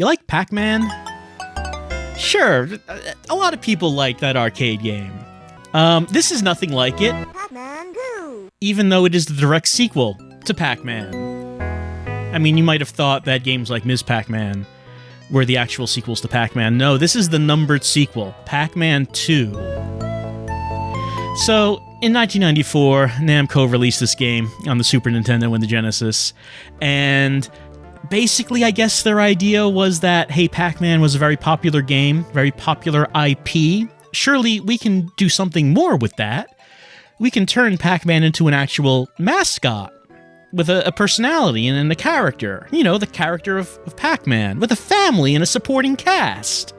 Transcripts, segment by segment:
You like Pac-Man? Sure, a lot of people like that arcade game. This is nothing like it, Pac-Man Go! even though it is the direct sequel to Pac-Man. I mean, you might have thought that games like Ms. Pac-Man were the actual sequels to Pac-Man. No, this is the numbered sequel, Pac-Man 2. So, in 1994, Namco released this game on the Super Nintendo and the Genesis, and basically, I guess their idea was that, hey, Pac-Man was a very popular game, very popular IP. Surely we can do something more with that. We can turn Pac-Man into an actual mascot with a personality and a character. You know, the character of Pac-Man, with a family and a supporting cast.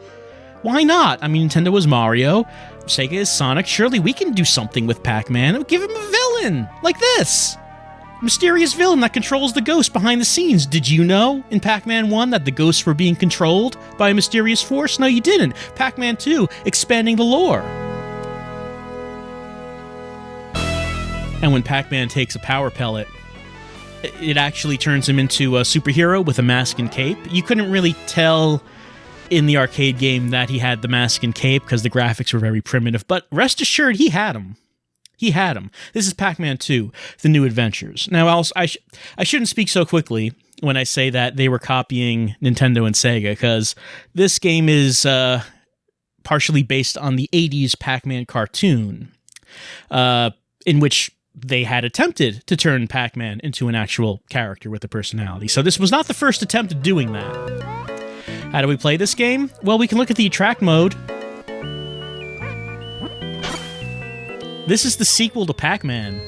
Why not? I mean, Nintendo was Mario, Sega is Sonic. Surely we can do something with Pac-Man. Give him a villain, like this. Mysterious villain that controls the ghost behind the scenes. Did you know in Pac-Man 1 that the ghosts were being controlled by a mysterious force? No, you didn't. Pac-Man 2, expanding the lore. And when Pac-Man takes a power pellet, it actually turns him into a superhero with a mask and cape. You couldn't really tell in the arcade game that he had the mask and cape because the graphics were very primitive, but rest assured he had them. He had them. This is Pac-Man 2, The New Adventures. Now, I shouldn't speak so quickly when I say that they were copying Nintendo and Sega, because this game is partially based on the 80s Pac-Man cartoon, in which they had attempted to turn Pac-Man into an actual character with a personality. So this was not the first attempt at doing that. How do we play this game? Well, we can look at the attract mode. This is the sequel to Pac-Man.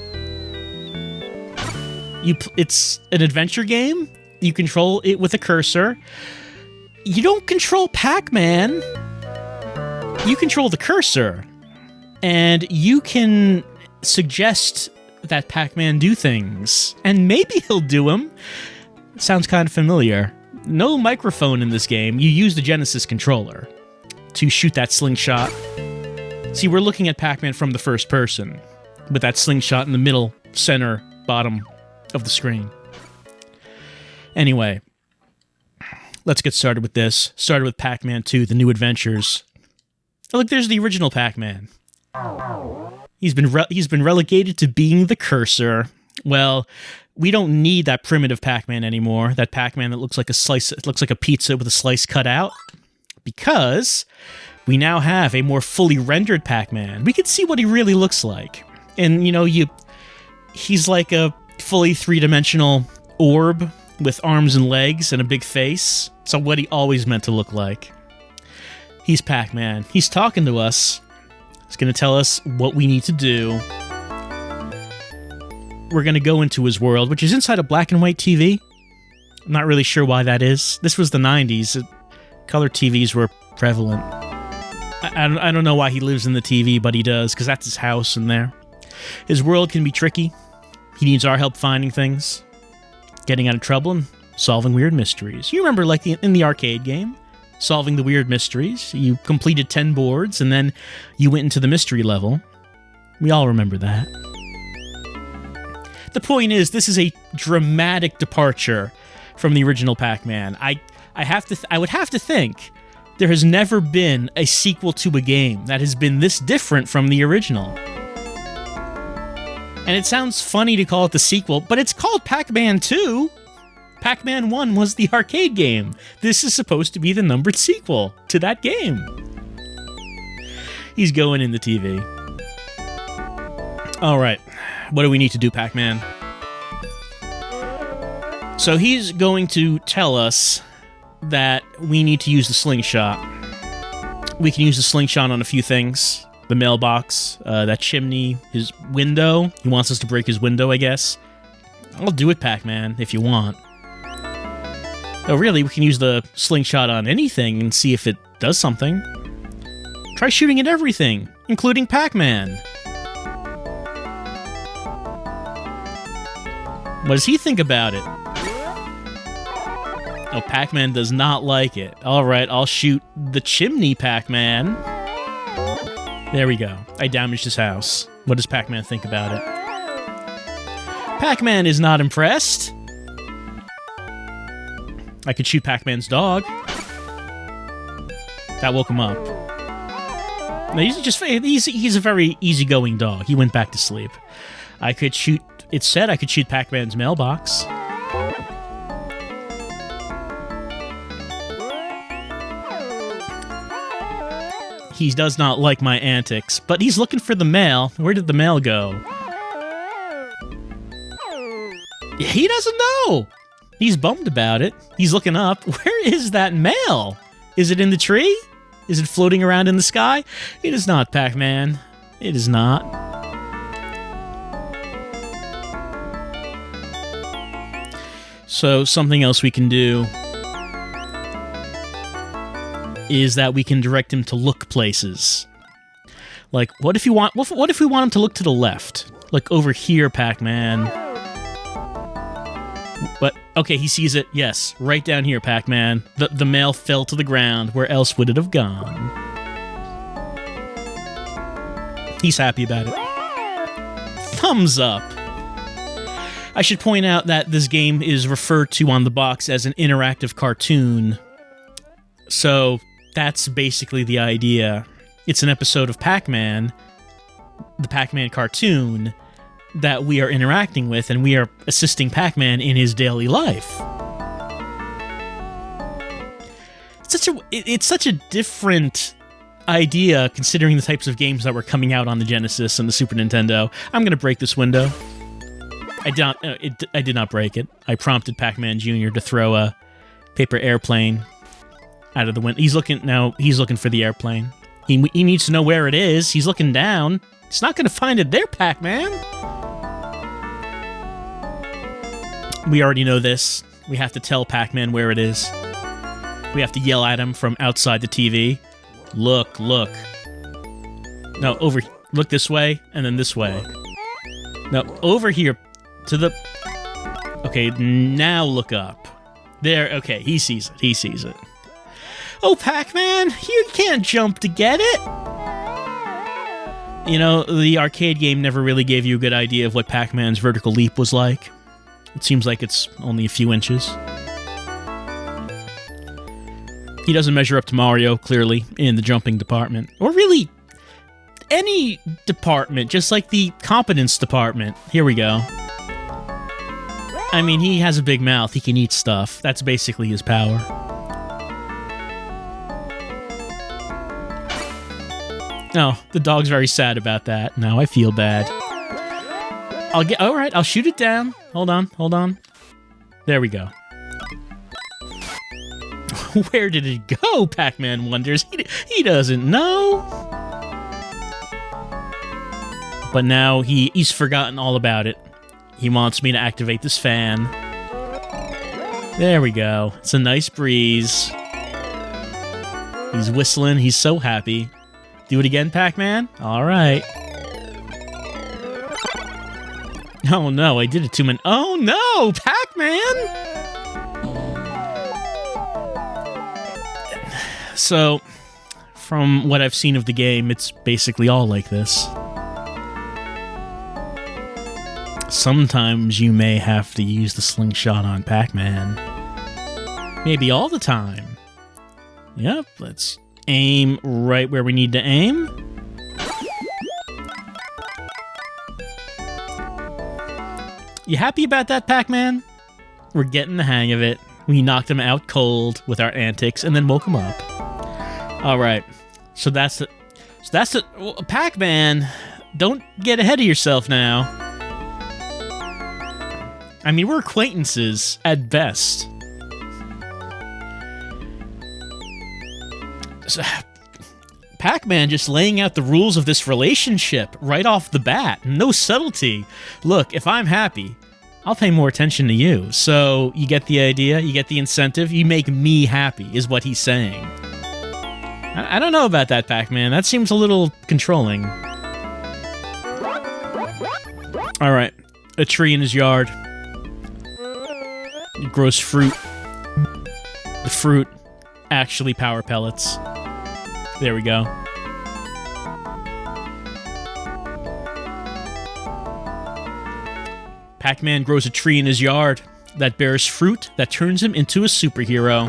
It's an adventure game. You control it with a cursor. You don't control Pac-Man. You control the cursor. And you can suggest that Pac-Man do things. And maybe he'll do them. Sounds kind of familiar. No microphone in this game. You use the Genesis controller to shoot that slingshot. See, we're looking at Pac-Man from the first person, with that slingshot in the middle, center, bottom of the screen. Anyway, let's get started with this. Started with Pac-Man 2, The New Adventures. Oh, look, there's the original Pac-Man. He's been relegated to being the cursor. Well, we don't need that primitive Pac-Man anymore. That Pac-Man that looks like a pizza with a slice cut out, because we now have a more fully rendered Pac-Man. We can see what he really looks like. And, you know, he's like a fully three-dimensional orb with arms and legs and a big face. So what he always meant to look like. He's Pac-Man. He's talking to us. He's going to tell us what we need to do. We're going to go into his world, which is inside a black and white TV. I'm not really sure why that is. This was the 90s. Color TVs were prevalent. I don't know why he lives in the TV, but he does, because that's his house in there. His world can be tricky. He needs our help finding things, getting out of trouble, and solving weird mysteries. You remember, like in the arcade game, solving the weird mysteries. You completed 10 boards, and then you went into the mystery level. We all remember that. The point is, this is a dramatic departure from the original Pac-Man. I would have to think there has never been a sequel to a game that has been this different from the original. And it sounds funny to call it the sequel, but it's called Pac-Man 2. Pac-Man 1 was the arcade game. This is supposed to be the numbered sequel to that game. He's going in the TV. All right, what do we need to do, Pac-Man? So he's going to tell us that we need to use the slingshot. We can use the slingshot on a few things. The mailbox, that chimney, his window. He wants us to break his window, I guess. I'll do it, Pac-Man, if you want. Oh, really, we can use the slingshot on anything and see if it does something. Try shooting at everything, including Pac-Man. What does he think about it? Oh, Pac-Man does not like it. All right, I'll shoot the chimney, Pac-Man. There we go. I damaged his house. What does Pac-Man think about it? Pac-Man is not impressed. I could shoot Pac-Man's dog. That woke him up. No, he's a very easygoing dog. He went back to sleep. It said I could shoot Pac-Man's mailbox. He does not like my antics, but he's looking for the mail. Where did the mail go? He doesn't know. He's bummed about it. He's looking up. Where is that mail? Is it in the tree? Is it floating around in the sky? It is not, Pac-Man. It is not. So something else we can do is that we can direct him to look places. Like, what if we want him to look to the left? Like over here, Pac-Man. But okay, he sees it. Yes, right down here, Pac-Man. The mail fell to the ground. Where else would it have gone? He's happy about it. Thumbs up. I should point out that this game is referred to on the box as an interactive cartoon. So that's basically the idea. It's an episode of Pac-Man, the Pac-Man cartoon, that we are interacting with, and we are assisting Pac-Man in his daily life. It's such a different idea considering the types of games that were coming out on the Genesis and the Super Nintendo. I'm gonna break this window. I did not break it. I prompted Pac-Man Jr. to throw a paper airplane out of the window. He's looking for the airplane. He needs to know where it is. He's looking down. He's not going to find it there, Pac-Man. We already know this. We have to tell Pac-Man where it is. We have to yell at him from outside the TV. Look. No, over. Look this way, and then this way. No, over here. To the... Okay, now look up. There, okay, he sees it. Oh, Pac-Man, you can't jump to get it! You know, the arcade game never really gave you a good idea of what Pac-Man's vertical leap was like. It seems like it's only a few inches. He doesn't measure up to Mario, clearly, in the jumping department. Or really, any department, just like the competence department. Here we go. I mean, he has a big mouth. He can eat stuff. That's basically his power. Oh, the dog's very sad about that. Now I feel bad. All right, I'll shoot it down. Hold on. There we go. Where did it go? Pac-Man wonders. He doesn't know. But now he's forgotten all about it. He wants me to activate this fan. There we go. It's a nice breeze. He's whistling. He's so happy. Do it again, Pac-Man? All right. Oh, no. I did it too many... Oh, no! Pac-Man! So, from what I've seen of the game, it's basically all like this. Sometimes you may have to use the slingshot on Pac-Man. Maybe all the time. Yep, let's aim right where we need to aim. You happy about that, Pac-Man? We're getting the hang of it. We knocked him out cold with our antics and then woke him up. Alright, so that's it. Well, Pac-Man, don't get ahead of yourself now. I mean, we're acquaintances, at best. So, Pac-Man just laying out the rules of this relationship right off the bat. No subtlety. Look, if I'm happy, I'll pay more attention to you. So, you get the idea? You get the incentive? You make me happy, is what he's saying. I don't know about that, Pac-Man. That seems a little controlling. Alright, a tree in his yard. It grows fruit. The fruit, actually power pellets. There we go. Pac-Man grows a tree in his yard that bears fruit that turns him into a superhero.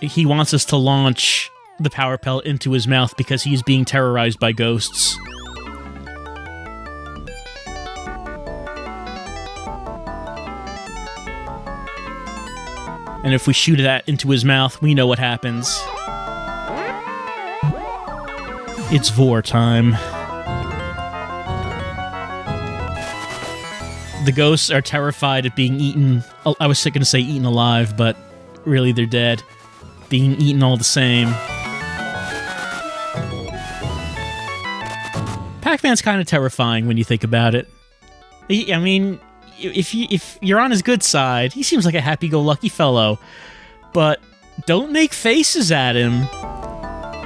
he wants us to launch the power pellet into his mouth because he's being terrorized by ghosts. And if we shoot that into his mouth, we know what happens. It's vor time. The ghosts are terrified of being eaten. I was going to say eaten alive, but really they're dead. Being eaten all the same. Pac-Man's kind of terrifying when you think about it. I mean, if you're on his good side, he seems like a happy-go-lucky fellow. But don't make faces at him.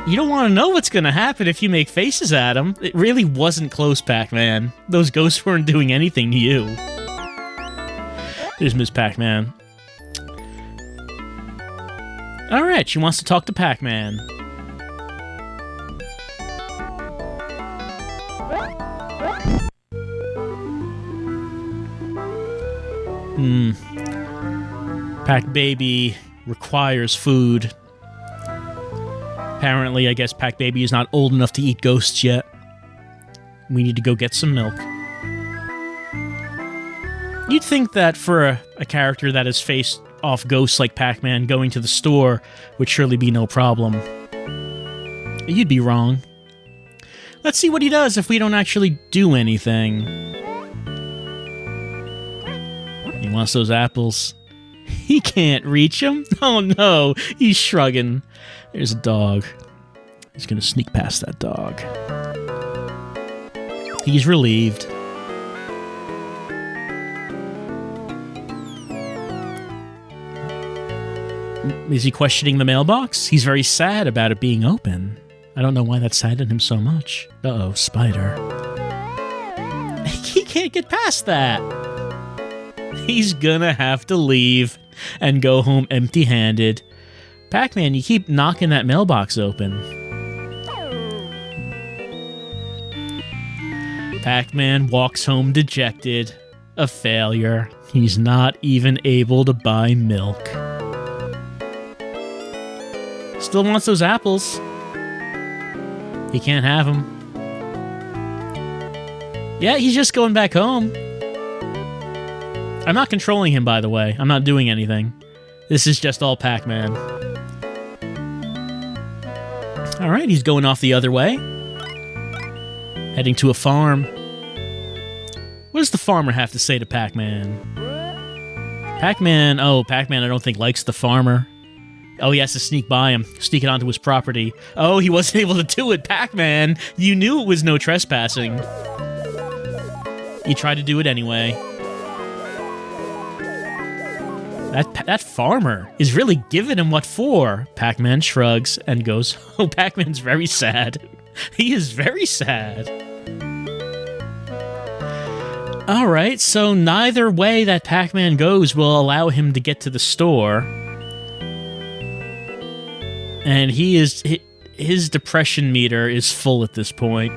You don't want to know what's going to happen if you make faces at him. It really wasn't close, Pac-Man. Those ghosts weren't doing anything to you. There's Ms. Pac-Man. Alright, she wants to talk to Pac-Man. Pac-Baby requires food. Apparently, I guess Pac-Baby is not old enough to eat ghosts yet. We need to go get some milk. You'd think that for a character that has faced off ghosts like Pac-Man, going to the store would surely be no problem. You'd be wrong. Let's see what he does if we don't actually do anything. He wants those apples. He can't reach them? Oh no, he's shrugging. There's a dog. He's gonna sneak past that dog. He's relieved. Is he questioning the mailbox? He's very sad about it being open. I don't know why that saddened him so much. Uh-oh, spider. He can't get past that. He's gonna have to leave and go home empty-handed. Pac-Man, you keep knocking that mailbox open. Pac-Man walks home dejected. A failure. He's not even able to buy milk. Still wants those apples. He can't have them. Yeah, he's just going back home. I'm not controlling him, by the way. I'm not doing anything. This is just all Pac-Man. Alright, he's going off the other way. Heading to a farm. What does the farmer have to say to Pac-Man? Pac-Man, I don't think likes the farmer. Oh, he has to sneak by him, sneak it onto his property. Oh, he wasn't able to do it, Pac-Man! You knew it was no trespassing. You tried to do it anyway. That farmer is really giving him what for. Pac-Man shrugs and goes, oh, Pac-Man's very sad. He is very sad. Alright, so neither way that Pac-Man goes will allow him to get to the store. And his depression meter is full at this point.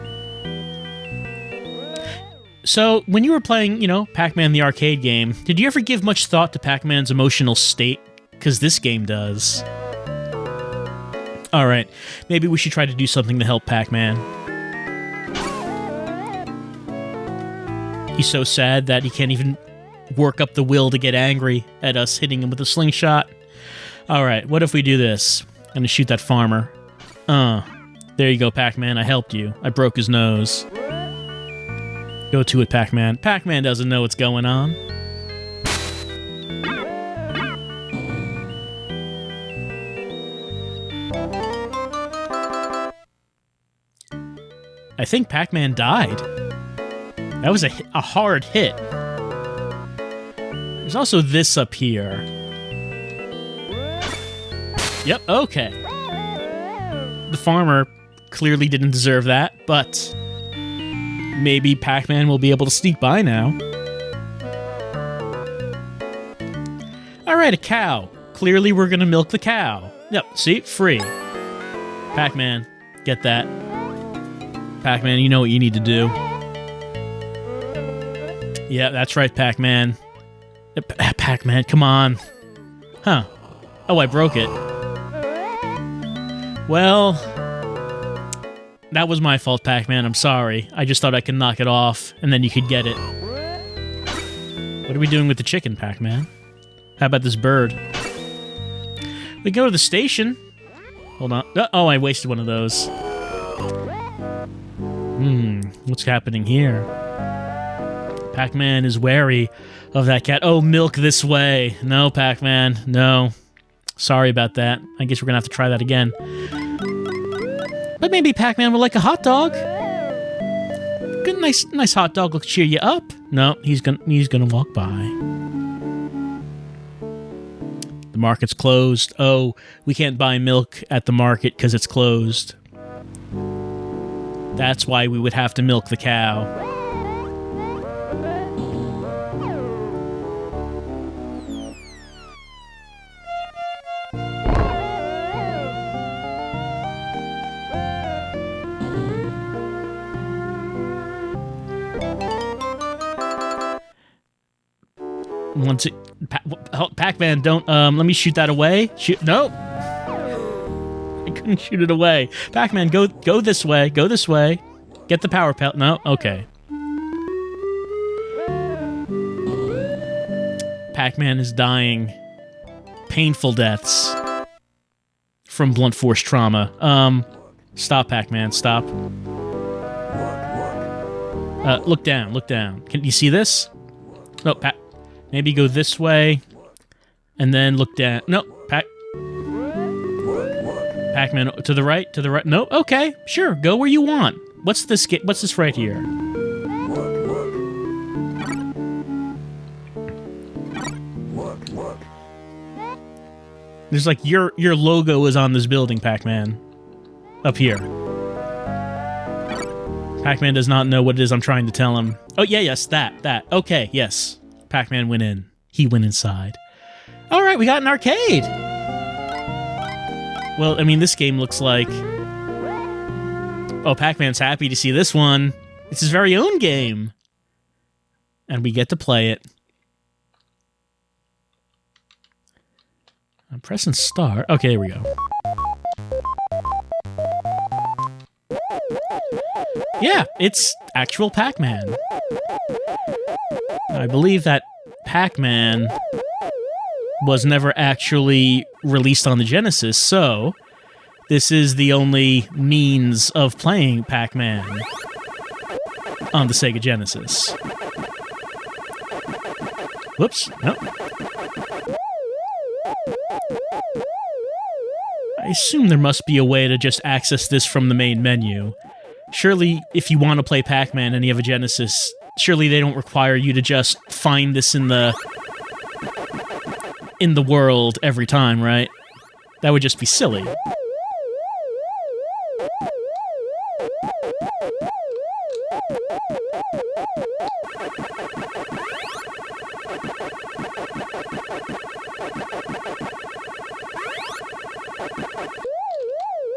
So, when you were playing, Pac-Man the arcade game, did you ever give much thought to Pac-Man's emotional state? Because this game does. Alright, maybe we should try to do something to help Pac-Man. He's so sad that he can't even work up the will to get angry at us hitting him with a slingshot. Alright, what if we do this? I'm gonna shoot that farmer. There you go, Pac-Man. I helped you. I broke his nose. Go to it, Pac-Man. Pac-Man doesn't know what's going on. I think Pac-Man died. That was a hard hit. There's also this up here. Yep, okay. The farmer clearly didn't deserve that, but maybe Pac-Man will be able to sneak by now. Alright, a cow. Clearly we're gonna milk the cow. Yep, see? Free. Pac-Man, get that. Pac-Man, you know what you need to do. Yeah, that's right, Pac-Man. Pac-Man, come on. Huh. Oh, I broke it. Well, that was my fault, Pac-Man. I'm sorry. I just thought I could knock it off, and then you could get it. What are we doing with the chicken, Pac-Man? How about this bird? We go to the station. Hold on. Oh, I wasted one of those. What's happening here? Pac-Man is wary of that cat. Oh, milk this way. No, Pac-Man. No. Sorry about that. I guess we're gonna have to try that again. But maybe Pac-Man would like a hot dog. Good, nice hot dog will cheer you up. No, he's gonna walk by. The market's closed. Oh, we can't buy milk at the market because it's closed. That's why we would have to milk the cow. Once it, Pac-Man, don't, let me shoot that away. Shoot, no. I couldn't shoot it away. Pac-Man, go this way. Go this way. Get the power pellet. No, okay. Pac-Man is dying. Painful deaths from blunt force trauma. Stop, Pac-Man, stop. Look down, look down. Can you see this? No, maybe go this way, and then look down. No, Pac-Man, to the right, to the right. No, okay, sure, go where you want. What's this? What's this right here? There's like your logo is on this building, Pac-Man. Up here. Pac-Man does not know what it is I'm trying to tell him. Oh yeah, yes, that. Okay, yes. Pac-Man went in. He went inside. All right, we got an arcade. Well, I mean, this game looks like... Oh, Pac-Man's happy to see this one. It's his very own game. And we get to play it. I'm pressing start. Okay, here we go. Yeah, it's actual Pac-Man. I believe that Pac-Man was never actually released on the Genesis, so this is the only means of playing Pac-Man on the Sega Genesis. Whoops, no. I assume there must be a way to just access this from the main menu. Surely, if you want to play Pac-Man and you have a Genesis, surely they don't require you to just find this in the world every time, right? That would just be silly.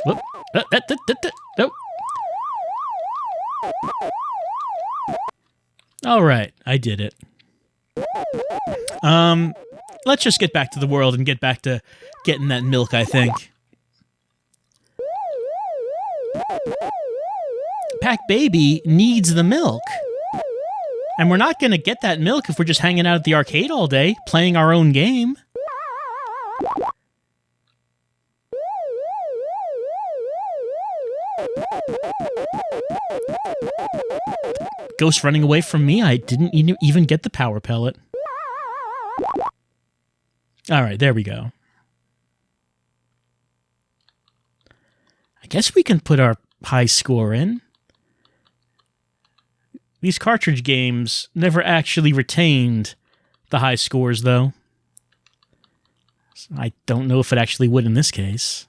Whoop. Nope. All right, I did it. Let's just get back to the world and get back to getting that milk, I think. Pac-Baby needs the milk. And we're not going to get that milk if we're just hanging out at the arcade all day, playing our own game. Ghost running away from me. I didn't even get the power pellet. All right, there we go. I guess we can put our high score in. These cartridge games never actually retained the high scores, though. So I don't know if it actually would in this case.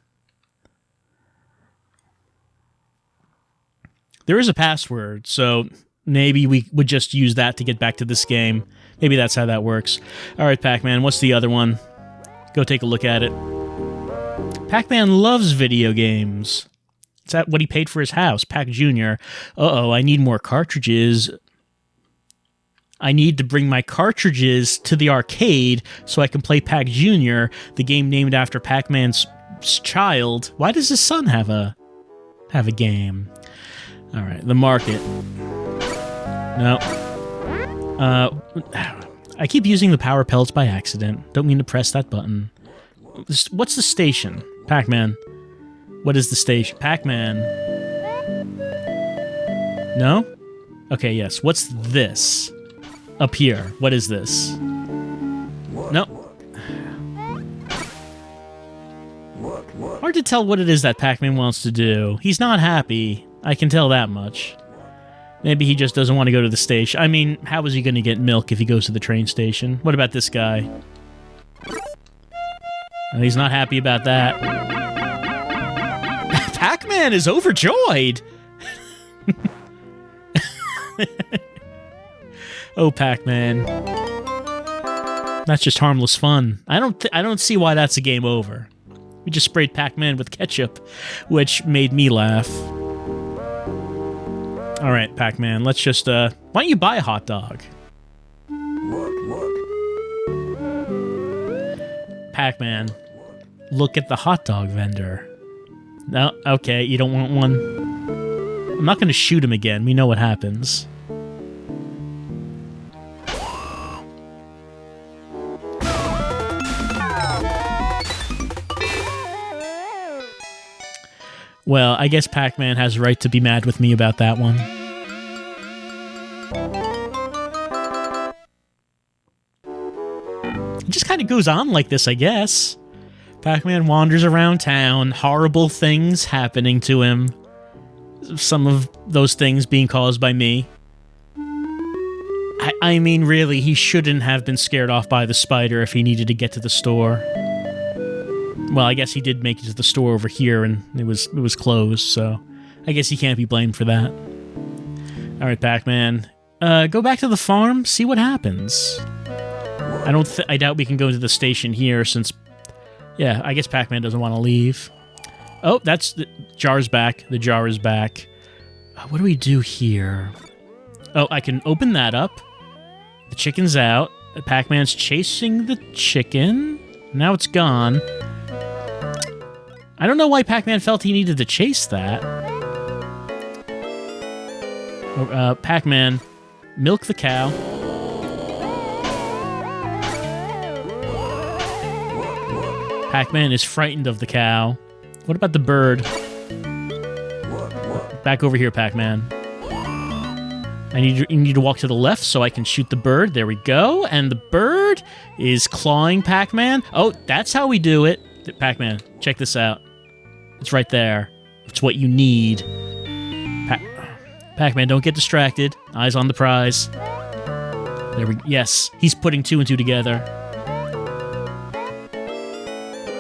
There is a password, so maybe we would just use that to get back to this game. Maybe that's how that works. All right, Pac-Man, what's the other one? Go take a look at it. Pac-Man loves video games. Is that what he paid for his house? Pac Jr. Uh-oh, I need more cartridges. I need to bring my cartridges to the arcade so I can play Pac Jr., the game named after Pac-Man's child. Why does his son have a game? All right, the market. No. I keep using the power pellets by accident. Don't mean to press that button. What's the station? Pac-Man. What is the station? Pac-Man. No? Okay, yes. What's this? Up here. What is this? No. Hard to tell what it is that Pac-Man wants to do. He's not happy. I can tell that much. Maybe he just doesn't want to go to the station. I mean, how is he going to get milk if he goes to the train station? What about this guy? Well, he's not happy about that. Pac-Man is overjoyed! Oh, Pac-Man. That's just harmless fun. I don't see why that's a game over. We just sprayed Pac-Man with ketchup, which made me laugh. All right, Pac-Man, let's just, why don't you buy a hot dog? Pac-Man, look at the hot dog vendor. No, okay, you don't want one? I'm not going to shoot him again. We know what happens. Well, I guess Pac-Man has a right to be mad with me about that one. It just kind of goes on like this, I guess. Pac-Man wanders around town, horrible things happening to him. Some of those things being caused by me. I mean, really, he shouldn't have been scared off by the spider if he needed to get to the store. Well, I guess he did make it to the store over here, and it was closed, so I guess he can't be blamed for that. All right, Pac-Man, go back to the farm, see what happens. I doubt we can go to the station here, since, yeah, I guess Pac-Man doesn't want to leave. Oh, that's the jar's back. The jar is back. What do we do here? Oh, I can open that up. The chicken's out. Pac-Man's chasing the chicken. Now it's gone. I don't know why Pac-Man felt he needed to chase that. Pac-Man, milk the cow. Pac-Man is frightened of the cow. What about the bird? Back over here, Pac-Man. You need to walk to the left so I can shoot the bird. There we go. And the bird is clawing Pac-Man. Oh, that's how we do it. Pac-Man, check this out. It's right there. It's what you need. Pac-Man, don't get distracted. Eyes on the prize. Yes, he's putting 2 and 2 together.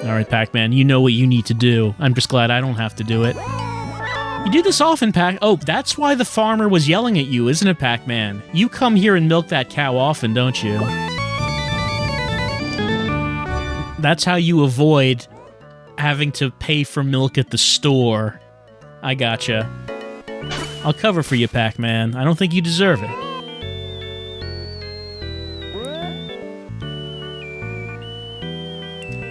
All right, Pac-Man, you know what you need to do. I'm just glad I don't have to do it. You do this often, Pac... Oh, that's why the farmer was yelling at you, isn't it, Pac-Man? You come here and milk that cow often, don't you? That's how you avoid having to pay for milk at the store. I gotcha. I'll cover for you, Pac-Man. I don't think you deserve it.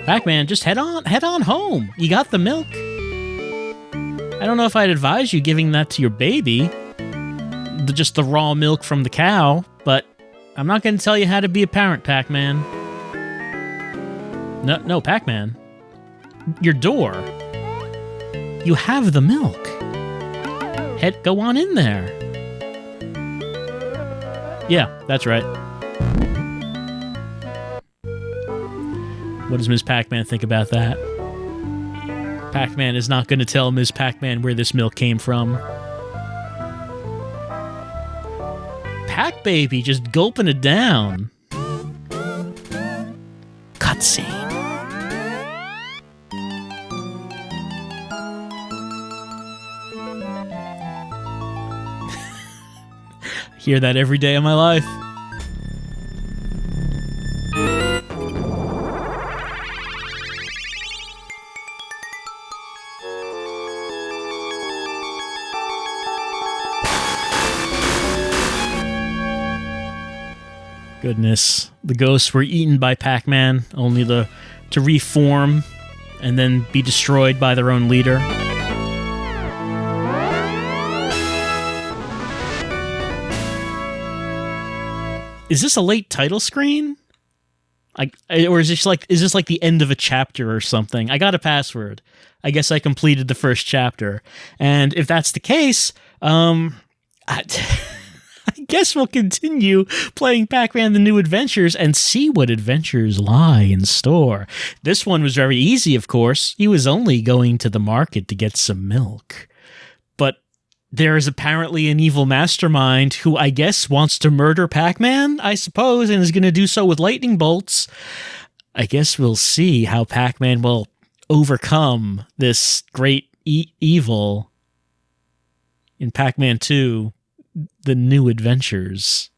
Pac-Man, just head on home. You got the milk. I don't know if I'd advise you giving that to your baby. Just the raw milk from the cow, but I'm not going to tell you how to be a parent, Pac-Man. No, Pac-Man. Your door. You have the milk. Go on in there. Yeah, that's right. What does Ms. Pac-Man think about that? Pac-Man is not going to tell Ms. Pac-Man where this milk came from. Pac-Baby just gulping it down. Cutscene. Hear that every day of my life. Goodness, the ghosts were eaten by Pac-Man, only to reform and then be destroyed by their own leader. Is this a late title screen? Or is this like the end of a chapter or something? I got a password. I guess I completed the first chapter. And if that's the case, I guess we'll continue playing Pac-Man: The New Adventures and see what adventures lie in store. This one was very easy, of course. He was only going to the market to get some milk. But there is apparently an evil mastermind who I guess wants to murder Pac-Man, I suppose, and is going to do so with lightning bolts. I guess we'll see how Pac-Man will overcome this great evil in Pac-Man 2, The New Adventures.